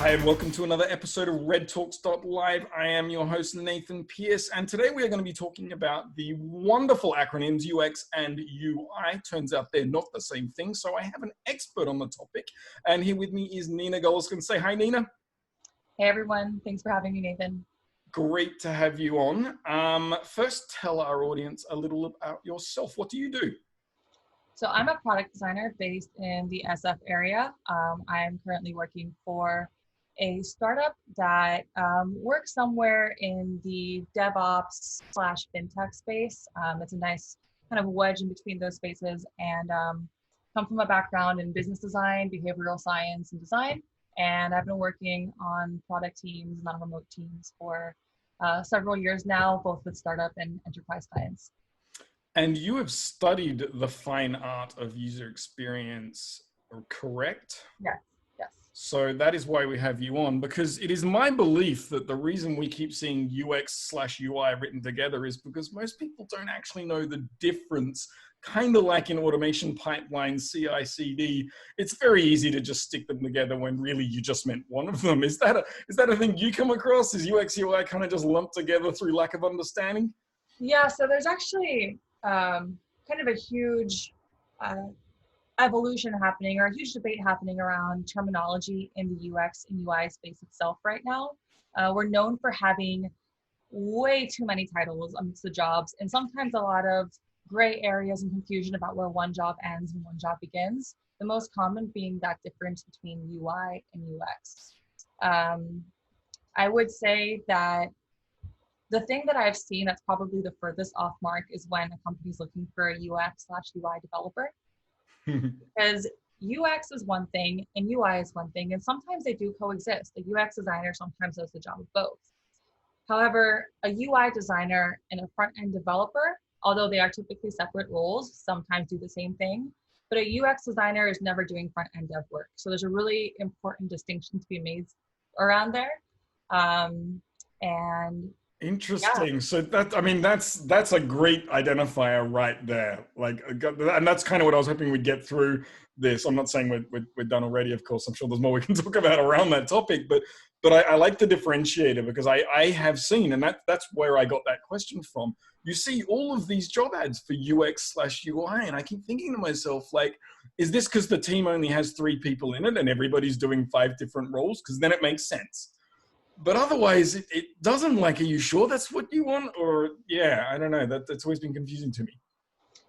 Hi, and welcome to another episode of REDtalks.live. I am your host, Nathan Pierce, and today we are going to be talking about the wonderful acronyms UX and UI. Turns out they're not the same thing, so I have an expert on the topic, and here with me is Nina Goluskin. Say hi, Nina. Hey, everyone. Thanks for having me, Nathan. Great to have you on. First, tell our audience a little about yourself. What do you do? So I'm a product designer based in the SF area. I'm currently working for a startup that works somewhere in the DevOps / fintech space. It's a nice kind of wedge in between those spaces, and come from a background in business design, behavioral science, and design. And I've been working on product teams, non-remote teams for several years now, both with startup and enterprise clients. And you have studied the fine art of user experience, correct? Yes. So that is why we have you on, because it is my belief that the reason we keep seeing UX/UI written together is because most people don't actually know the difference. Kind of like in automation pipelines, CI/CD, it's very easy to just stick them together when really you just meant one of them. Is that a thing you come across? Is UX/UI kind of just lumped together through lack of understanding? Yeah, so there's actually kind of a huge evolution happening, or a huge debate happening around terminology in the UX and UI space itself right now. We're known for having way too many titles amongst the jobs, and sometimes a lot of gray areas and confusion about where one job ends and one job begins. The most common being that difference between UI and UX. I would say that the thing that I've seen that's probably the furthest off mark is when a company's looking for a UX/UI developer. Because UX is one thing and UI is one thing, and sometimes they do coexist. A UX designer sometimes does the job of both. However, a UI designer and a front-end developer, although they are typically separate roles, sometimes do the same thing. But a UX designer is never doing front-end dev work. So there's a really important distinction to be made around there. And Interesting. yeah. So that's a great identifier right there. Like, and that's kind of what I was hoping we'd get through this. I'm not saying we're done already, of course. I'm sure there's more we can talk about around that topic, but I like the differentiator because I have seen, and that's where I got that question from. You see all of these job ads for UX/UI, and I keep thinking to myself, like, is this because the team only has 3 people in it and everybody's doing 5 different roles? Because then it makes sense. But otherwise, it doesn't. Like, are you sure that's what you want? Or, yeah, I don't know. That's always been confusing to me.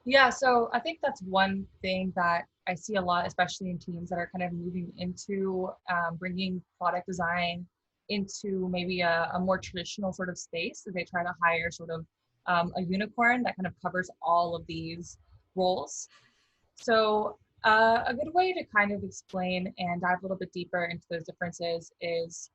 Yeah, so I think that's one thing that I see a lot, especially in teams that are kind of moving into bringing product design into maybe a more traditional sort of space. So they try to hire sort of a unicorn that kind of covers all of these roles. So a good way to kind of explain and dive a little bit deeper into those differences is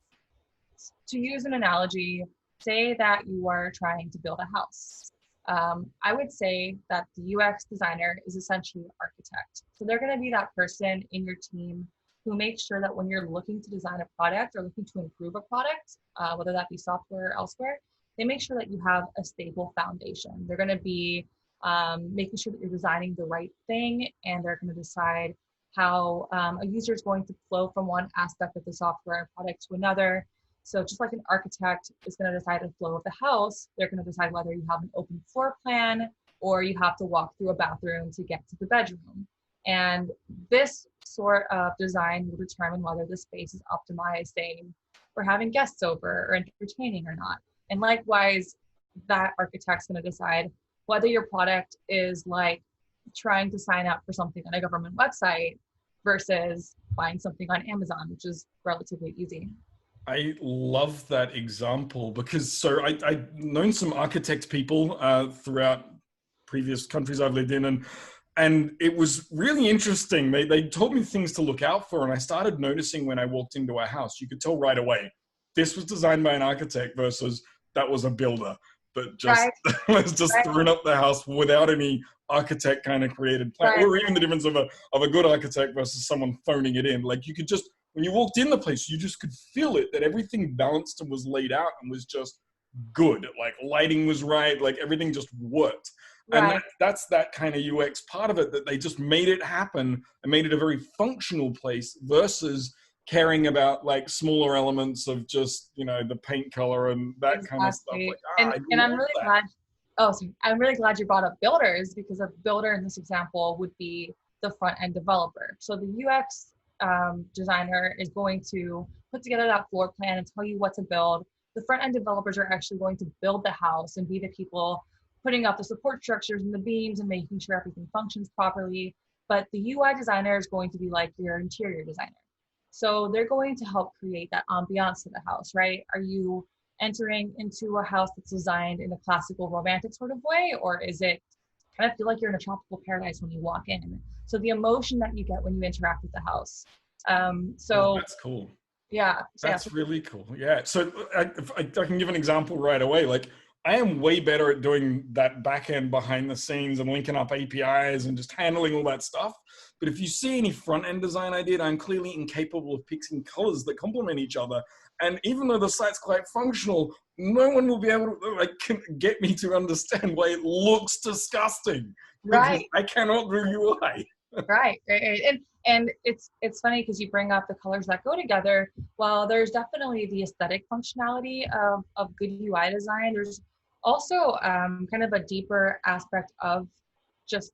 to use an analogy. Say that you are trying to build a house. I would say that the UX designer is essentially an architect. So they're going to be that person in your team who makes sure that when you're looking to design a product or looking to improve a product, whether that be software or elsewhere, they make sure that you have a stable foundation. They're going to be making sure that you're designing the right thing, and they're going to decide how a user is going to flow from one aspect of the software product to another. So just like an architect is going to decide the flow of the house, they're going to decide whether you have an open floor plan or you have to walk through a bathroom to get to the bedroom. And this sort of design will determine whether the space is optimized, say, for having guests over or entertaining or not. And likewise, that architect's going to decide whether your product is like trying to sign up for something on a government website versus buying something on Amazon, which is relatively easy. I love that example because I've known some architect people throughout previous countries I've lived in, and it was really interesting. They told me things to look out for, and I started noticing when I walked into a house, you could tell right away this was designed by an architect versus that was a builder that just was just throwing up the house without any architect kind of created plan, or even the difference of a good architect versus someone phoning it in. Like, you could just, when you walked in the place, you just could feel it, that everything balanced and was laid out and was just good. Like, lighting was right, like everything just worked. Right. And that's that kind of UX part of it, that they just made it happen and made it a very functional place versus caring about like smaller elements of just, you know, the paint color and that kind of stuff. Exactly. Like, And I I'm love really that. glad, oh, sorry. I'm really glad you brought up builders, because a builder in this example would be the front end developer. So the UX designer is going to put together that floor plan and tell you what to build. The front end developers are actually going to build the house and be the people putting up the support structures and the beams and making sure everything functions properly. But the UI designer is going to be like your interior designer. So they're going to help create that ambiance to the house, right? Are you entering into a house that's designed in a classical romantic sort of way, or is it kind of feel like you're in a tropical paradise when you walk in? So the emotion that you get when you interact with the house. Oh, So that's cool. yeah, so yeah, That's really cool. Yeah. So I can give an example right away. Like, I am way better at doing that back end behind the scenes and linking up APIs and just handling all that stuff. But if you see any front end design I did, I'm clearly incapable of picking colors that complement each other. And even though the site's quite functional, no one will be able to like get me to understand why it looks disgusting, because right. I cannot do UI. Right. And it's funny because you bring up the colors that go together. Well, there's definitely the aesthetic functionality of good UI design. There's also kind of a deeper aspect of just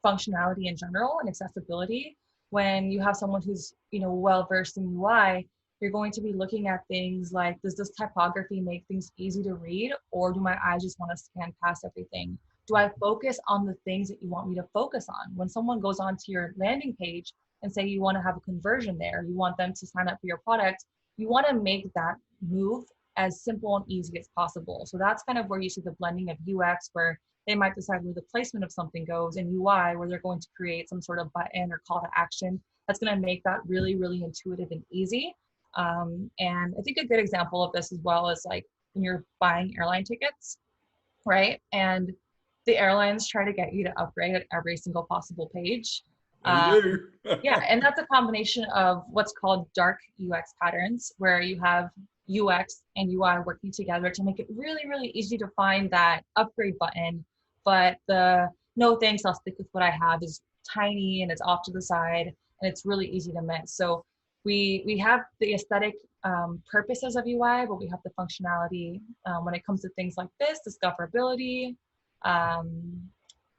functionality in general and accessibility. When you have someone who's, you know, well versed in UI, you're going to be looking at things like, does this typography make things easy to read, or do my eyes just want to scan past everything? Do I focus on the things that you want me to focus on? When someone goes onto your landing page and say you want to have a conversion there, you want them to sign up for your product, you want to make that move as simple and easy as possible. So that's kind of where you see the blending of UX, where they might decide where the placement of something goes, and UI, where they're going to create some sort of button or call to action that's going to make that really, really intuitive and easy. And I think a good example of this as well is like when you're buying airline tickets, right? And the airlines try to get you to upgrade at every single possible page. They do. Yeah, and that's a combination of what's called dark UX patterns, where you have UX and UI working together to make it really, really easy to find that upgrade button. But the no thanks, I'll stick with what I have is tiny and it's off to the side and it's really easy to miss. So we have the aesthetic purposes of UI, but we have the functionality when it comes to things like this, discoverability, um,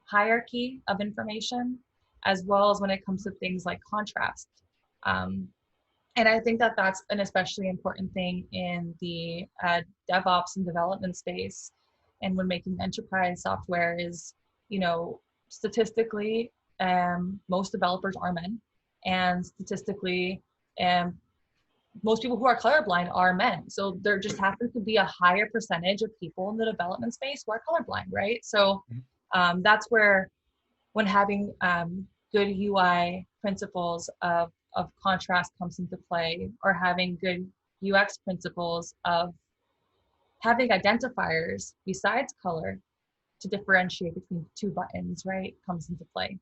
hierarchy of information, as well as when it comes to things like contrast. Um, and I think that that's an especially important thing in the DevOps and development space. And when making enterprise software is, you know, statistically, most developers are men, and statistically, most people who are colorblind are men. So there just happens to be a higher percentage of people in the development space who are colorblind, right? So that's where, when having good UI principles of contrast comes into play, or having good UX principles of having identifiers besides color to differentiate between two buttons, right, comes into play.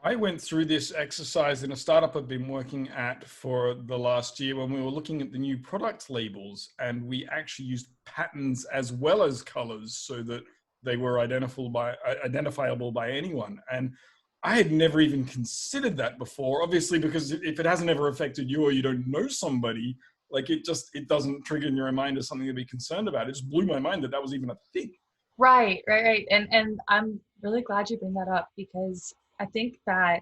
I went through this exercise in a startup I've been working at for the last year, when we were looking at the new product labels, and we actually used patterns as well as colors so that they were identifiable by anyone. And I had never even considered that before, obviously, because if it hasn't ever affected you or you don't know somebody, like it doesn't trigger in your mind as something to be concerned about. It just blew my mind that that was even a thing. Right. And I'm really glad you bring that up, because I think that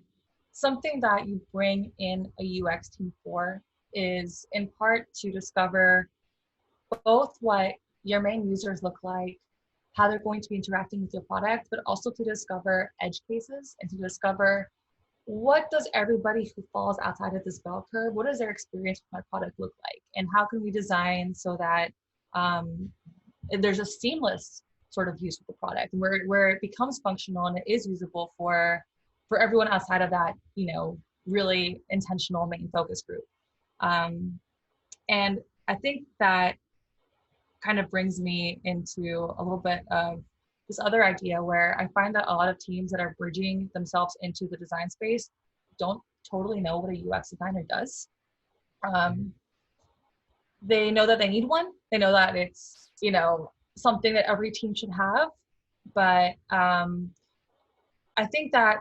something that you bring in a UX team for is in part to discover both what your main users look like, how they're going to be interacting with your product, but also to discover edge cases and to discover, what does everybody who falls outside of this bell curve, what does their experience with my product look like? And how can we design so that there's a seamless sort of use of the product, where it becomes functional and it is usable for everyone outside of that, you know, really intentional main focus group. And I think that kind of brings me into a little bit of this other idea, where I find that a lot of teams that are bridging themselves into the design space don't totally know what a UX designer does. They know that they need one. They know that it's, you know, something that every team should have. But I think that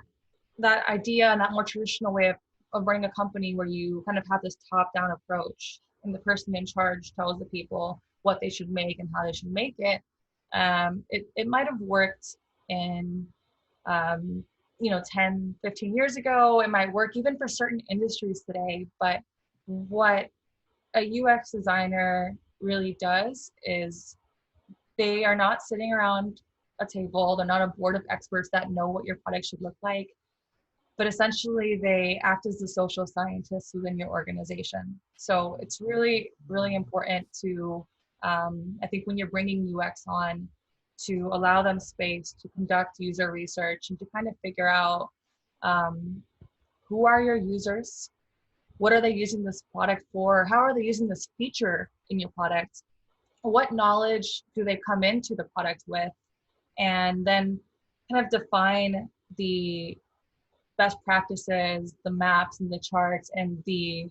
that idea and that more traditional way of of running a company where you kind of have this top-down approach, and the person in charge tells the people what they should make and how they should make it, it might have worked in 10, 15 years ago. It might work even for certain industries today. But what a UX designer really does is they are not sitting around a table. They're not a board of experts that know what your product should look like, but essentially they act as the social scientists within your organization. So it's really, really important to, I think when you're bringing UX on, to allow them space to conduct user research and to kind of figure out who are your users, what are they using this product for, how are they using this feature in your product, what knowledge do they come into the product with, and then kind of define the best practices, the maps and the charts and the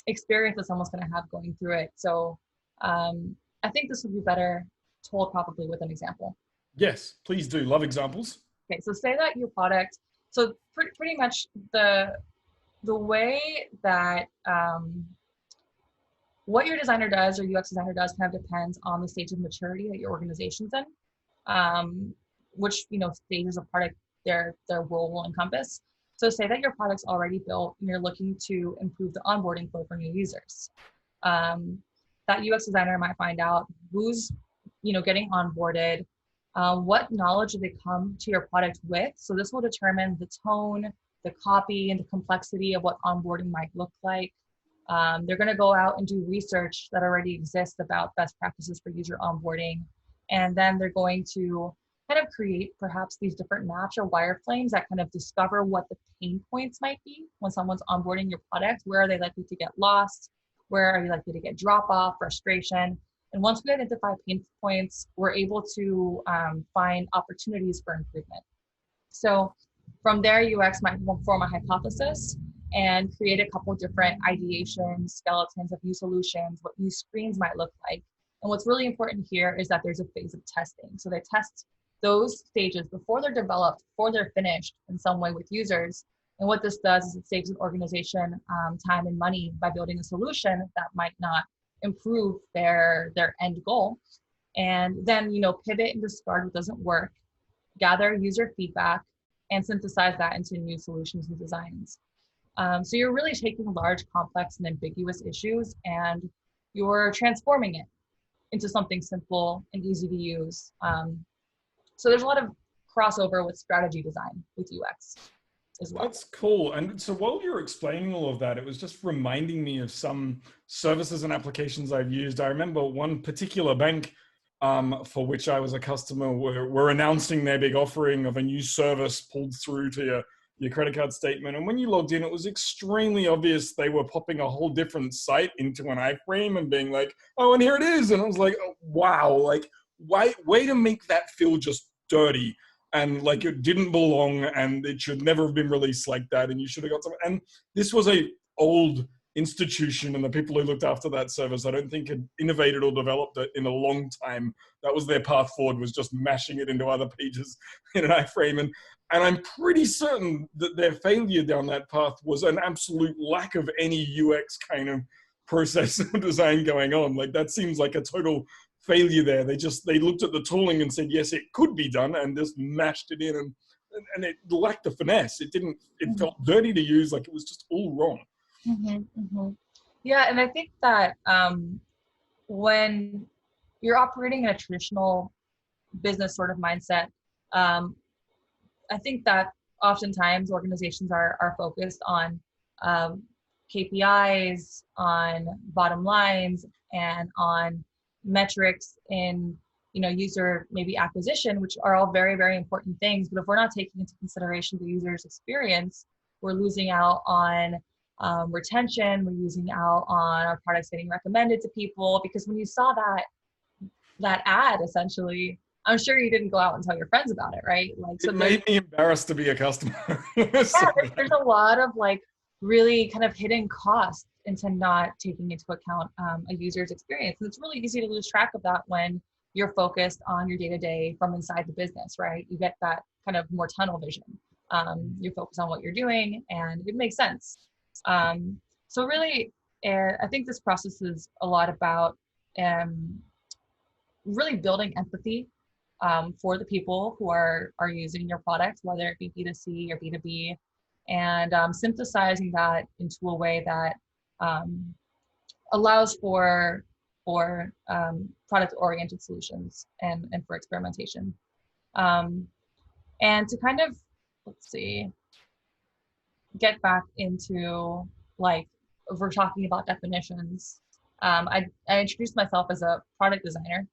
experience that someone's going to have going through it. So I think this would be better told probably with an example. Yes, please do. Love examples. Okay, so say that your product, so pretty much the way that what your designer does or UX designer does kind of depends on the stage of maturity that your organization's in, which stages of product their role will encompass. So say that your product's already built and you're looking to improve the onboarding flow for new users. That UX designer might find out who's getting onboarded, what knowledge do they come to your product with. So this will determine the tone, the copy, and the complexity of what onboarding might look like. They're going to go out and do research that already exists about best practices for user onboarding. And then they're going to kind of create perhaps these different maps or wireframes that kind of discover what the pain points might be when someone's onboarding your product. Where are they likely to get lost? Where are you likely to get drop off, frustration? And once we identify pain points, we're able to find opportunities for improvement. So from there, UX might form a hypothesis and create a couple different ideations, skeletons of new solutions, what new screens might look like. And what's really important here is that there's a phase of testing. So they test those stages before they're developed, before they're finished in some way with users. And what this does is it saves an organization time and money by building a solution that might not improve their end goal. And then, pivot and discard what doesn't work, gather user feedback, and synthesize that into new solutions and designs. So you're really taking large, complex, and ambiguous issues, and you're transforming it into something simple and easy to use. So there's a lot of crossover with strategy design with UX as well. That's cool. And so while you're explaining all of that, it was just reminding me of some services and applications I've used. I remember one particular bank for which I was a customer were announcing their big offering of a new service pulled through to your credit card statement. And when you logged in, it was extremely obvious they were popping a whole different site into an iframe and being like, oh, and here it is. And I was like, oh, wow, like, way to make that feel just dirty. And like it didn't belong and it should never have been released like that. And you should have got some, and this was a old institution and the people who looked after that service, I don't think had innovated or developed it in a long time. That was their path forward, was just mashing it into other pages in an iframe. And I'm pretty certain that their failure down that path was an absolute lack of any UX kind of process or design going on. Like that seems like a total failure there. They looked at the tooling and said, yes, it could be done, and just mashed it in, and it lacked the finesse. It felt dirty to use, like it was just all wrong. Yeah, and I think that when you're operating in a traditional business sort of mindset, I think that oftentimes organizations are focused on KPIs, on bottom lines, and on metrics in user maybe acquisition, which are all very, very important things. But if we're not taking into consideration the user's experience, we're losing out on retention, we're losing out on our products getting recommended to people. Because when you saw that ad, essentially, I'm sure you didn't go out and tell your friends about it, right? Like, so it made me embarrassed to be a customer. There's a lot of like really kind of hidden costs into not taking into account a user's experience. And it's really easy to lose track of that when you're focused on your day-to-day from inside the business, right? You get that kind of more tunnel vision. you focus on what you're doing, and it makes sense. So really, I think this process is a lot about really building empathy for the people who are using your product, whether it be B2C or B2B, and synthesizing that into a way that allows for product-oriented solutions and for experimentation. And to kind of, let's see, get back into, like, if we're talking about definitions, I introduced myself as a product designer.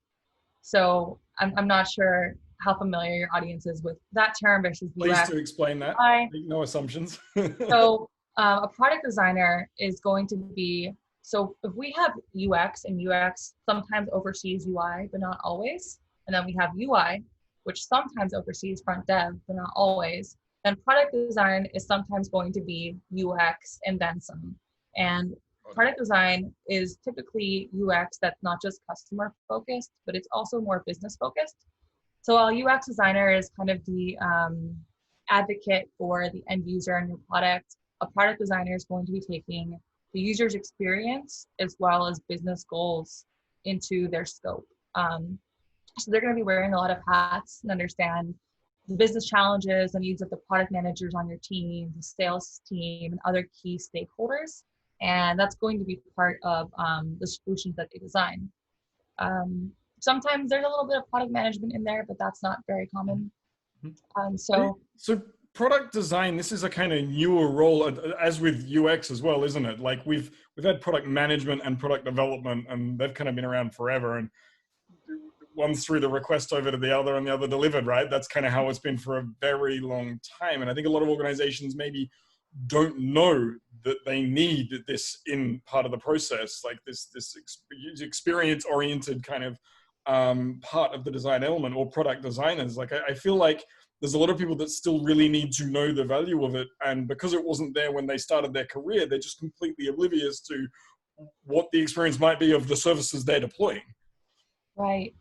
So I'm not sure how familiar your audience is with that term versus Please UX. do explain that. Make no assumptions. So a product designer is going to be, so if we have UX, and UX sometimes oversees UI, but not always. And then we have UI, which sometimes oversees front dev, but not always. Then product design is sometimes going to be UX and then some. And product design is typically UX that's not just customer focused, but it's also more business focused. So while UX designer is kind of the advocate for the end user and your product, a product designer is going to be taking the user's experience as well as business goals into their scope. So they're going to be wearing a lot of hats and understand the business challenges and needs of the product managers on your team, the sales team, and other key stakeholders. And that's going to be part of the solutions that they design. Sometimes there's a little bit of product management in there, but that's not very common. So product design, this is a kind of newer role, as with UX as well, isn't it? Like we've had product management and product development, and they've kind of been around forever, and one's through the request over to the other and the other delivered, right? That's kind of how it's been for a very long time. And I think a lot of organizations maybe don't know that they need this in part of the process, like this experience-oriented kind of part of the design element, or product designers. Like I feel like there's a lot of people that still really need to know the value of it, and because it wasn't there when they started their career, they're just completely oblivious to what the experience might be of the services they're deploying. Right.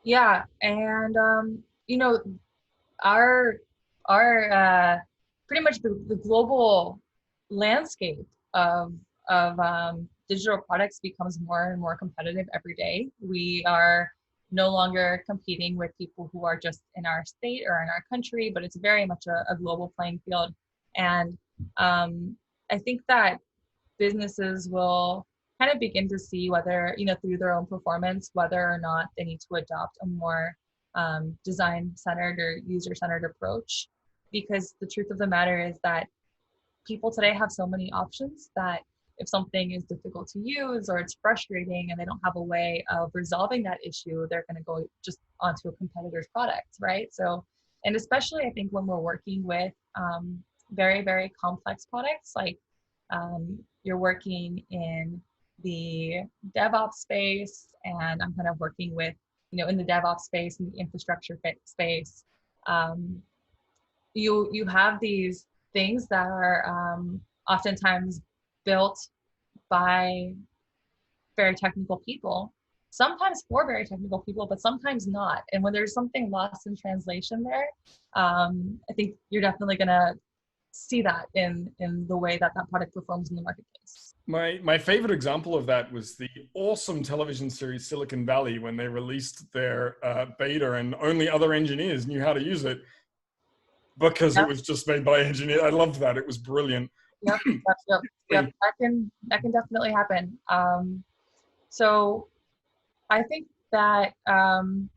Yeah, and you know, our pretty much the global landscape of digital products becomes more and more competitive every day. We are no longer competing with people who are just in our state or in our country, but it's very much a global playing field. And I think that businesses will kind of begin to see whether, through their own performance, whether or not they need to adopt a more design-centered or user-centered approach. Because the truth of the matter is that people today have so many options that if something is difficult to use or it's frustrating and they don't have a way of resolving that issue, they're going to go just onto a competitor's product, right? So, and especially I think when we're working with very, very complex products, like you're working in the DevOps space, and I'm kind of working with, in the DevOps space and the infrastructure space, you have these things that are oftentimes built by very technical people, sometimes for very technical people, but sometimes not. And when there's something lost in translation there, I think you're definitely going to see that in the way that product performs in the marketplace. My favorite example of that was the awesome television series Silicon Valley, when they released their beta and only other engineers knew how to use it because it was just made by engineers. I loved that. It was brilliant. Yep. That can definitely happen. So I think that when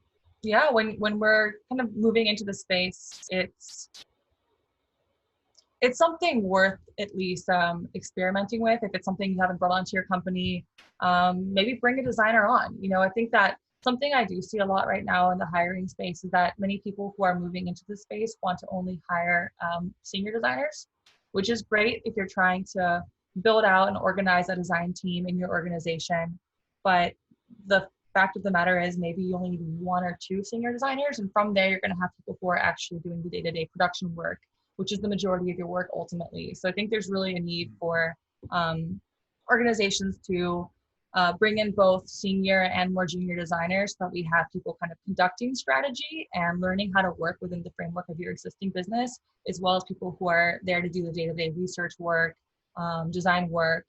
we're kind of moving into the space, it's something worth at least experimenting with. If it's something you haven't brought onto your company, maybe bring a designer on. I think that something I do see a lot right now in the hiring space is that many people who are moving into the space want to only hire senior designers, which is great if you're trying to build out and organize a design team in your organization. But the fact of the matter is maybe you only need 1 or 2 senior designers, and from there you're going to have people who are actually doing the day-to-day production work, which is the majority of your work ultimately. So I think there's really a need for organizations to bring in both senior and more junior designers so that we have people kind of conducting strategy and learning how to work within the framework of your existing business, as well as people who are there to do the day-to-day research work, design work,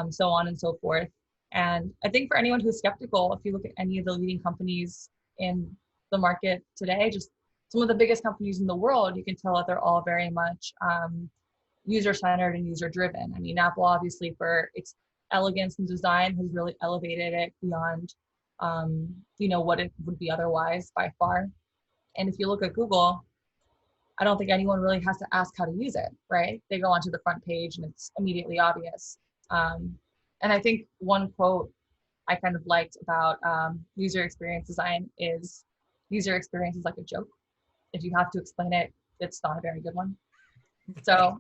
so on and so forth. And I think for anyone who's skeptical, if you look at any of the leading companies in the market today, just some of the biggest companies in the world, you can tell that they're all very much user-centered and user-driven. I mean, Apple obviously for its elegance and design has really elevated it beyond, what it would be otherwise by far. And if you look at Google, I don't think anyone really has to ask how to use it, right? They go onto the front page and it's immediately obvious. And I think one quote I kind of liked about user experience design is, user experience is like a joke. If you have to explain it, it's not a very good one. So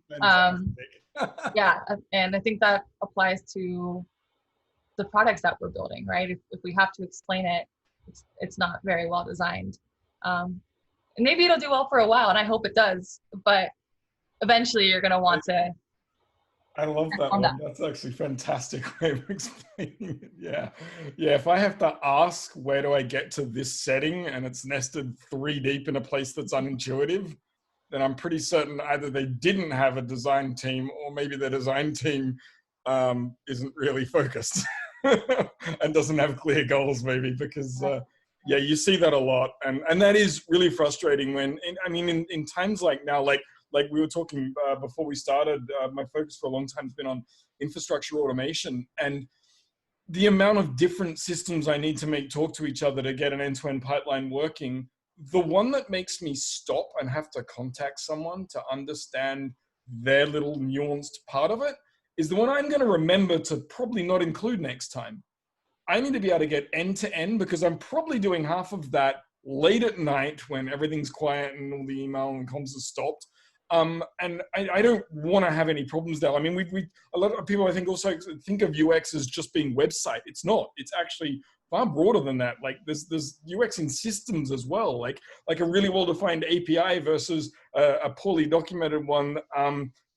yeah, and I think that applies to the products that we're building, right? If we have to explain it, it's not very well designed. And maybe it'll do well for a while, and I hope it does, but eventually you're going to want to. I love that one. That's actually a fantastic way of explaining it. Yeah. Yeah. If I have to ask, where do I get to this setting, and it's nested 3 deep in a place that's unintuitive, then I'm pretty certain either they didn't have a design team, or maybe the design team isn't really focused and doesn't have clear goals, maybe, because yeah, you see that a lot. And that is really frustrating when, in times like now, like we were talking before we started, my focus for a long time has been on infrastructure automation, and the amount of different systems I need to make talk to each other to get an end-to-end pipeline working. The one that makes me stop and have to contact someone to understand their little nuanced part of it is the one I'm going to remember to probably not include next time. I need to be able to get end to end, because I'm probably doing half of that late at night when everything's quiet and all the email and comms has stopped. And I don't want to have any problems there. I mean, a lot of people, I think, also think of UX as just being website. It's not. It's actually far broader than that. Like there's UX in systems as well. Like a really well-defined API versus a poorly documented one.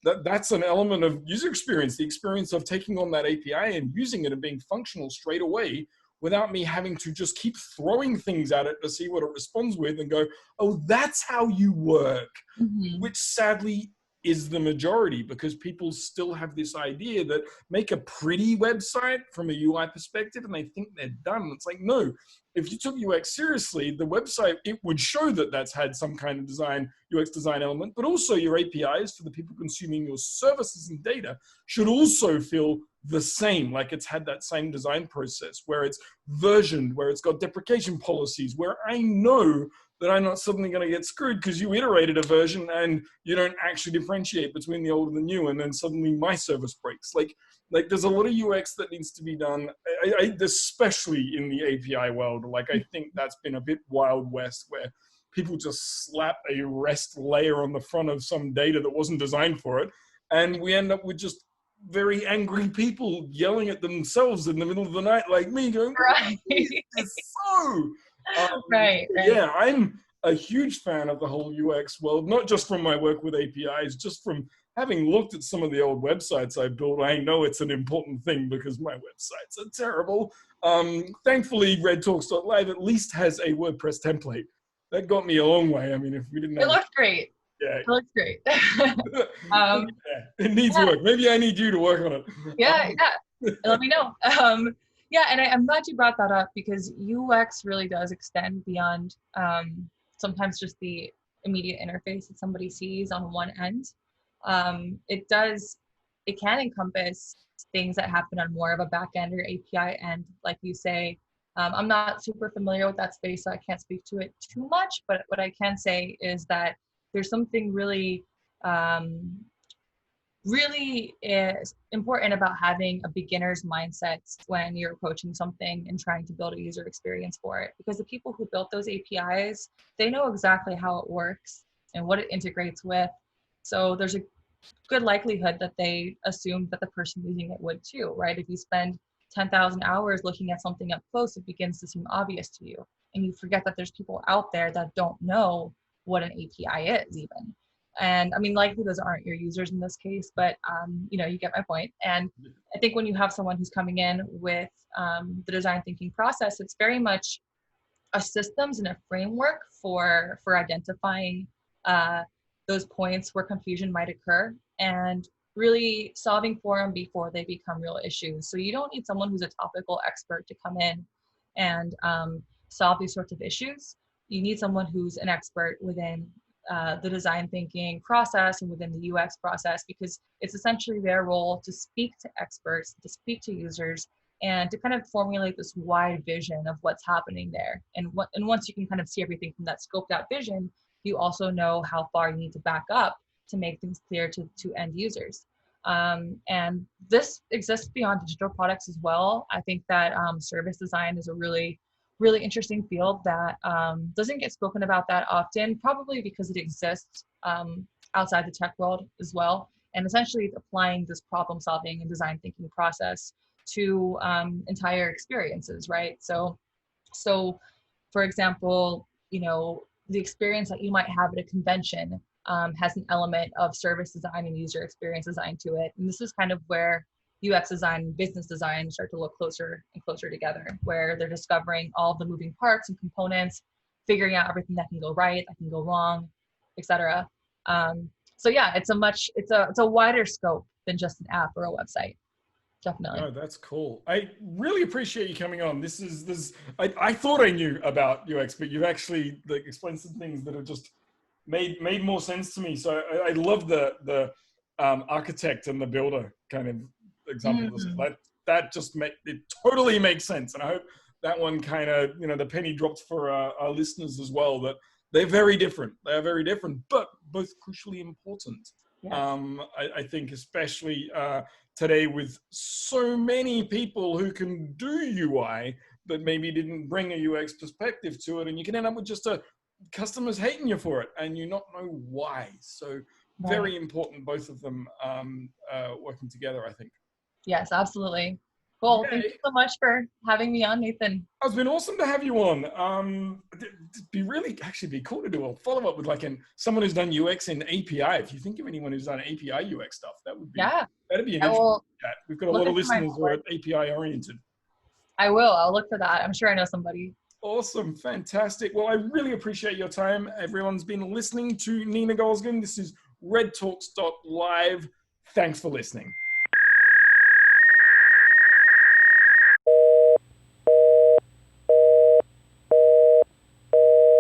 That's an element of user experience, the experience of taking on that API and using it and being functional straight away, without me having to just keep throwing things at it to see what it responds with and go, oh, that's how you work, which sadly is the majority, because people still have this idea that make a pretty website from a UI perspective and they think they're done. It's like, no, if you took UX seriously, the website, it would show that that's had some kind of design, UX design element, but also your APIs for the people consuming your services and data should also feel the same, like it's had that same design process, where it's versioned, where it's got deprecation policies, where I know that I'm not suddenly going to get screwed because you iterated a version and you don't actually differentiate between the old and the new, and then suddenly my service breaks. Like there's a lot of UX that needs to be done, especially in the API world. Like I think that's been a bit Wild West, where people just slap a REST layer on the front of some data that wasn't designed for it, and we end up with just very angry people yelling at themselves in the middle of the night, like me, going, right. It's so... right. Yeah, I'm a huge fan of the whole UX world, not just from my work with APIs, just from having looked at some of the old websites I built. I know it's an important thing because my websites are terrible. Thankfully, REDtalks.live at least has a WordPress template. That got me a long way. I mean, if we didn't have... It looks great. Yeah. It looks great. Yeah, it needs work. Maybe I need you to work on it. Yeah. Let me know. Yeah, and I'm glad you brought that up, because UX really does extend beyond sometimes just the immediate interface that somebody sees on one end. It can encompass things that happen on more of a back end or API end, like you say. I'm not super familiar with that space, so I can't speak to it too much, but what I can say is that there's something really is important about having a beginner's mindset when you're approaching something and trying to build a user experience for it, because the people who built those APIs, they know exactly how it works and what it integrates with. So there's a good likelihood that they assume that the person using it would too, right? If you spend 10,000 hours looking at something up close, it begins to seem obvious to you, and you forget that there's people out there that don't know what an API is even. And I mean, likely those aren't your users in this case, but you know, you get my point. And I think when you have someone who's coming in with the design thinking process, it's very much a systems and a framework for identifying those points where confusion might occur and really solving for them before they become real issues. So you don't need someone who's a topical expert to come in and solve these sorts of issues. You need someone who's an expert within the design thinking process and within the UX process, because it's essentially their role to speak to experts, to speak to users, and to kind of formulate this wide vision of what's happening there. And once you can kind of see everything from that scoped out vision, you also know how far you need to back up to make things clear to end users. And this exists beyond digital products as well. I think that service design is a really interesting field that doesn't get spoken about that often, probably because it exists outside the tech world as well. And essentially it's applying this problem solving and design thinking process to entire experiences, right? So for example, you know, the experience that you might have at a convention has an element of service design and user experience design to it. And this is kind of where UX design and business design start to look closer and closer together, where they're discovering all of the moving parts and components, figuring out everything that can go right, that can go wrong, etc. So yeah, it's a wider scope than just an app or a website. Definitely. Oh, that's cool. I really appreciate you coming on. I thought I knew about UX, but you've actually explained some things that have just made more sense to me. So I love the architect and the builder kind of example. That just it totally makes sense. And I hope that one kind of, you know, the penny dropped for our listeners as well, that they're very different. They are very different, but both crucially important. Yes. I think especially today with so many people who can do UI, but maybe didn't bring a UX perspective to it. And you can end up with just customers hating you for it and you not know why. So very important, both of them working together, I think. Yes, absolutely. Cool. Yay. Thank you so much for having me on, Nathan. It's been awesome to have you on. It'd be cool to do a follow-up with someone who's done UX in API. If you think of anyone who's done API UX stuff, that'd be an interesting chat. We've got a lot of listeners who are API oriented. I will. I'll look for that. I'm sure I know somebody. Awesome. Fantastic. Well, I really appreciate your time. Everyone's been listening to Nina Goluskin. This is REDtalks.live. Thanks for listening.